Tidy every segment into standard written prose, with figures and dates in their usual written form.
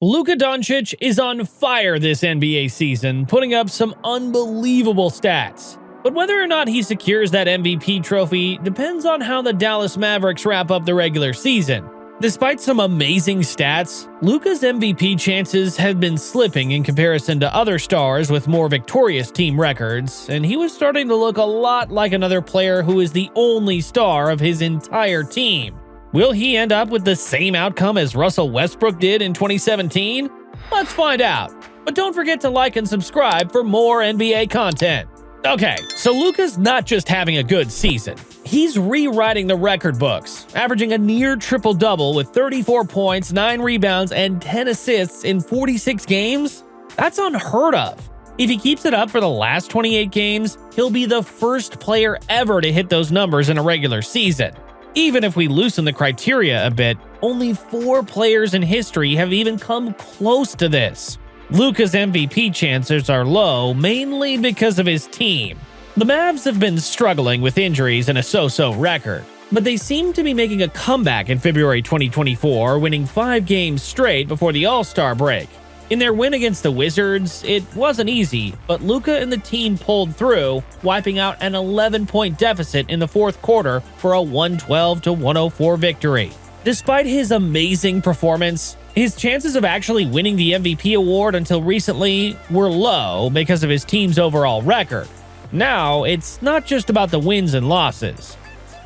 Luka Doncic is on fire this NBA season, putting up some unbelievable stats. But whether or not he secures that MVP trophy depends on how the Dallas Mavericks wrap up the regular season. Despite some amazing stats, Luka's MVP chances had been slipping in comparison to other stars with more victorious team records, and he was starting to look a lot like another player who is the only star of his entire team. Will he end up with the same outcome as Russell Westbrook did in 2017? Let's find out. But don't forget to like and subscribe for more NBA content. Okay, so Luka's not just having a good season. He's rewriting the record books, averaging a near triple-double with 34 points, 9 rebounds, and 10 assists in 46 games. That's unheard of. If he keeps it up for the last 28 games, he'll be the first player ever to hit those numbers in a regular season. Even if we loosen the criteria a bit, only 4 players in history have even come close to this. Luka's MVP chances are low, mainly because of his team. The Mavs have been struggling with injuries and a so-so record, but they seem to be making a comeback in February 2024, winning 5 games straight before the All-Star break. In their win against the Wizards, it wasn't easy, but Luka and the team pulled through, wiping out an 11-point deficit in the fourth quarter for a 112-104 victory. Despite his amazing performance, his chances of actually winning the MVP award until recently were low because of his team's overall record. Now, it's not just about the wins and losses.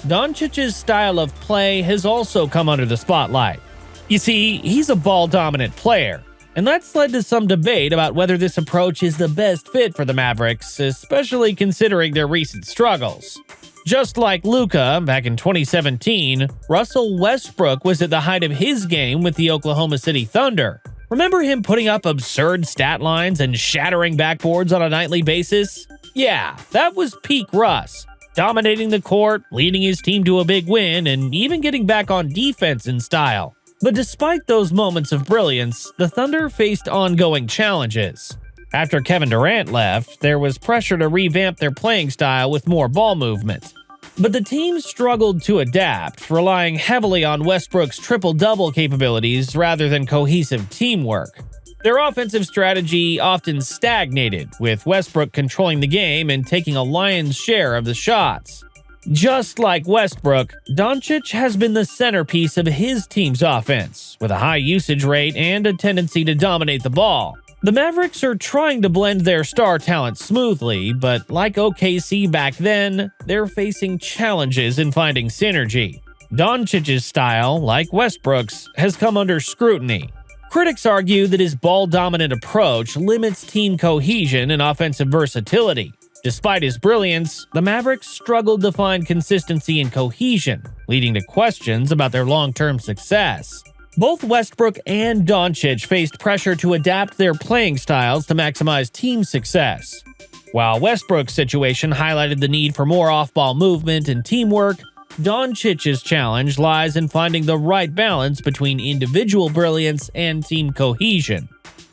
Doncic's style of play has also come under the spotlight. You see, he's a ball-dominant player, and that's led to some debate about whether this approach is the best fit for the Mavericks, especially considering their recent struggles. Just like Luka back in 2017, Russell Westbrook was at the height of his game with the Oklahoma City Thunder. Remember him putting up absurd stat lines and shattering backboards on a nightly basis? Yeah, that was peak Russ, dominating the court, leading his team to a big win, and even getting back on defense in style. But despite those moments of brilliance, the Thunder faced ongoing challenges. After Kevin Durant left, there was pressure to revamp their playing style with more ball movement. But the team struggled to adapt, relying heavily on Westbrook's triple-double capabilities rather than cohesive teamwork. Their offensive strategy often stagnated, with Westbrook controlling the game and taking a lion's share of the shots. Just like Westbrook, Doncic has been the centerpiece of his team's offense, with a high usage rate and a tendency to dominate the ball. The Mavericks are trying to blend their star talent smoothly, but like OKC back then, they're facing challenges in finding synergy. Doncic's style, like Westbrook's, has come under scrutiny. Critics argue that his ball-dominant approach limits team cohesion and offensive versatility. Despite his brilliance, the Mavericks struggled to find consistency and cohesion, leading to questions about their long-term success. Both Westbrook and Doncic faced pressure to adapt their playing styles to maximize team success. While Westbrook's situation highlighted the need for more off-ball movement and teamwork, Doncic's challenge lies in finding the right balance between individual brilliance and team cohesion.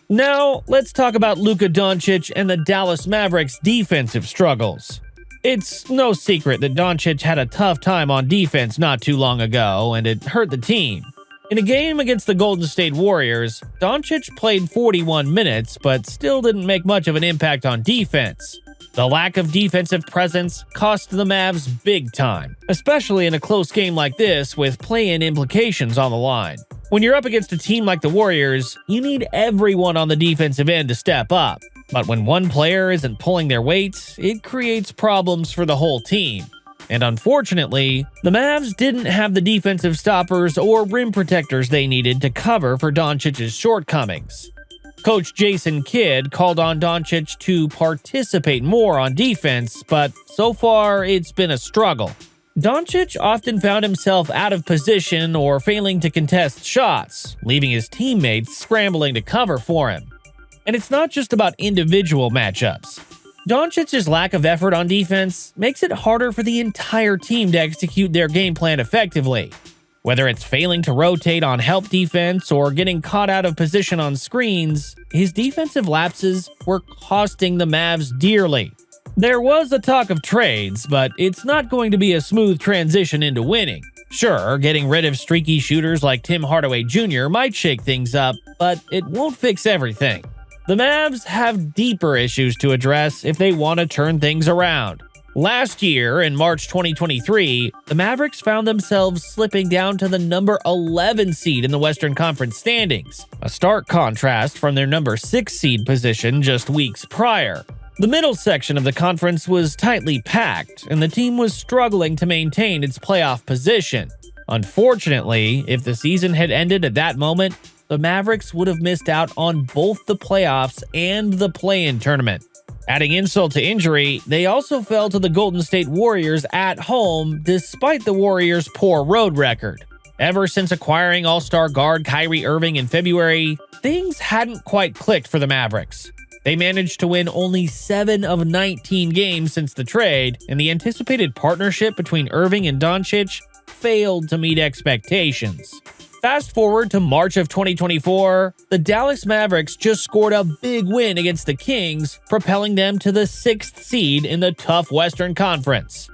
Now, let's talk about Luka Doncic and the Dallas Mavericks' defensive struggles. It's no secret that Doncic had a tough time on defense not too long ago, and it hurt the team. In a game against the Golden State Warriors, Doncic played 41 minutes, but still didn't make much of an impact on defense. The lack of defensive presence cost the Mavs big time, especially in a close game like this with play-in implications on the line. When you're up against a team like the Warriors, you need everyone on the defensive end to step up. But when one player isn't pulling their weight, it creates problems for the whole team. And unfortunately, the Mavs didn't have the defensive stoppers or rim protectors they needed to cover for Doncic's shortcomings. Coach Jason Kidd called on Doncic to participate more on defense, but so far it's been a struggle. Doncic often found himself out of position or failing to contest shots, leaving his teammates scrambling to cover for him. And it's not just about individual matchups. Doncic's lack of effort on defense makes it harder for the entire team to execute their game plan effectively. Whether it's failing to rotate on help defense or getting caught out of position on screens, his defensive lapses were costing the Mavs dearly. There was a talk of trades, but it's not going to be a smooth transition into winning. Sure, getting rid of streaky shooters like Tim Hardaway Jr. might shake things up, but it won't fix everything. The Mavs have deeper issues to address if they want to turn things around. Last year, in March 2023, the Mavericks found themselves slipping down to the number 11 seed in the Western Conference standings, a stark contrast from their number 6 seed position just weeks prior. The middle section of the conference was tightly packed, and the team was struggling to maintain its playoff position. Unfortunately, if the season had ended at that moment, the Mavericks would have missed out on both the playoffs and the play-in tournament. Adding insult to injury, they also fell to the Golden State Warriors at home despite the Warriors' poor road record. Ever since acquiring All-Star guard Kyrie Irving in February, things hadn't quite clicked for the Mavericks. They managed to win only 7 of 19 games since the trade, and the anticipated partnership between Irving and Doncic failed to meet expectations. Fast forward to March of 2024, the Dallas Mavericks just scored a big win against the Kings, propelling them to the 6th seed in the tough Western Conference.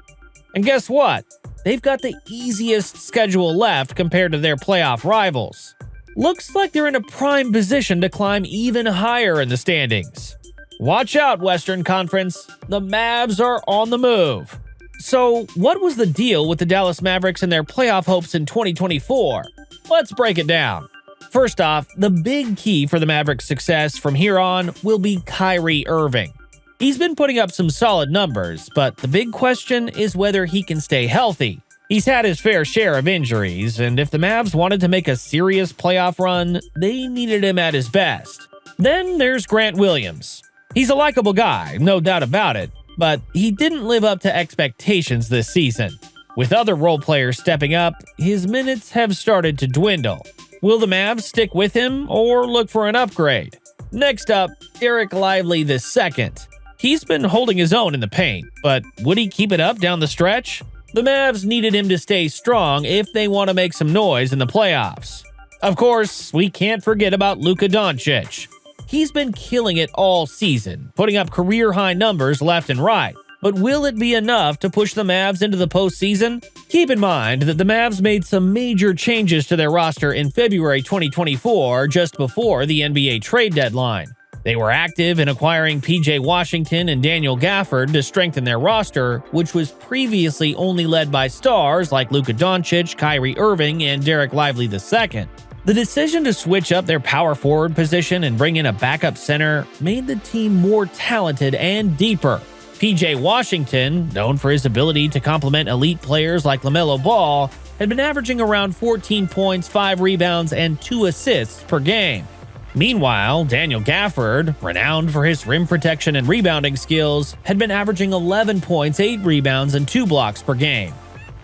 And guess what? They've got the easiest schedule left compared to their playoff rivals. Looks like they're in a prime position to climb even higher in the standings. Watch out, Western Conference. The Mavs are on the move. So, what was the deal with the Dallas Mavericks and their playoff hopes in 2024? Let's break it down. First off, the big key for the Mavericks' success from here on will be Kyrie Irving. He's been putting up some solid numbers, but the big question is whether he can stay healthy. He's had his fair share of injuries, and if the Mavs wanted to make a serious playoff run, they needed him at his best. Then there's Grant Williams. He's a likable guy, no doubt about it, but he didn't live up to expectations this season. With other role players stepping up, his minutes have started to dwindle. Will the Mavs stick with him or look for an upgrade? Next up, Dereck Lively II. He's been holding his own in the paint, but would he keep it up down the stretch? The Mavs needed him to stay strong if they want to make some noise in the playoffs. Of course, we can't forget about Luka Doncic. He's been killing it all season, putting up career-high numbers left and right. But will it be enough to push the Mavs into the postseason? Keep in mind that the Mavs made some major changes to their roster in February 2024, just before the NBA trade deadline. They were active in acquiring PJ Washington and Daniel Gafford to strengthen their roster, which was previously only led by stars like Luka Doncic, Kyrie Irving, and Dereck Lively II. The decision to switch up their power forward position and bring in a backup center made the team more talented and deeper. PJ Washington, known for his ability to complement elite players like LaMelo Ball, had been averaging around 14 points, 5 rebounds, and 2 assists per game. Meanwhile, Daniel Gafford, renowned for his rim protection and rebounding skills, had been averaging 11 points, 8 rebounds, and 2 blocks per game.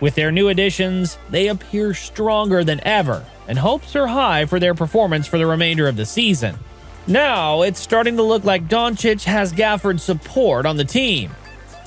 With their new additions, they appear stronger than ever, and hopes are high for their performance for the remainder of the season. Now, it's starting to look like Doncic has Gafford's support on the team.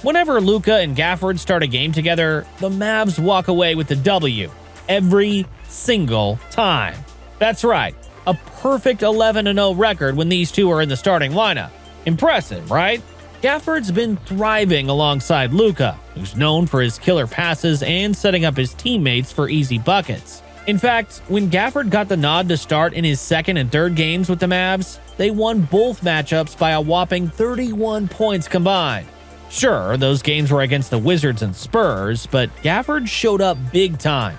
Whenever Luka and Gafford start a game together, the Mavs walk away with the W every single time. That's right, a perfect 11-0 record when these two are in the starting lineup. Impressive, right? Gafford's been thriving alongside Luka, who's known for his killer passes and setting up his teammates for easy buckets. In fact, when Gafford got the nod to start in his second and third games with the Mavs, they won both matchups by a whopping 31 points combined. Sure, those games were against the Wizards and Spurs, but Gafford showed up big time.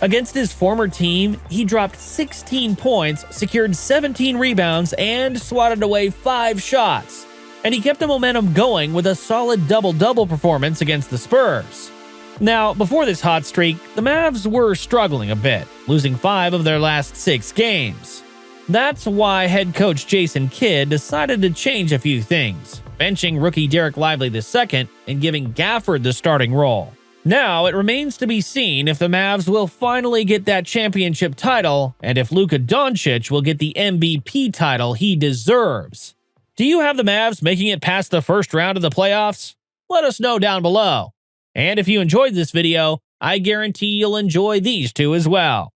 Against his former team, he dropped 16 points, secured 17 rebounds, and swatted away 5 shots. And he kept the momentum going with a solid double-double performance against the Spurs. Now, before this hot streak, the Mavs were struggling a bit, losing 5 of their last 6 games. That's why head coach Jason Kidd decided to change a few things, benching rookie Dereck Lively II and giving Gafford the starting role. Now, it remains to be seen if the Mavs will finally get that championship title and if Luka Doncic will get the MVP title he deserves. Do you have the Mavs making it past the first round of the playoffs? Let us know down below. And if you enjoyed this video, I guarantee you'll enjoy these two as well.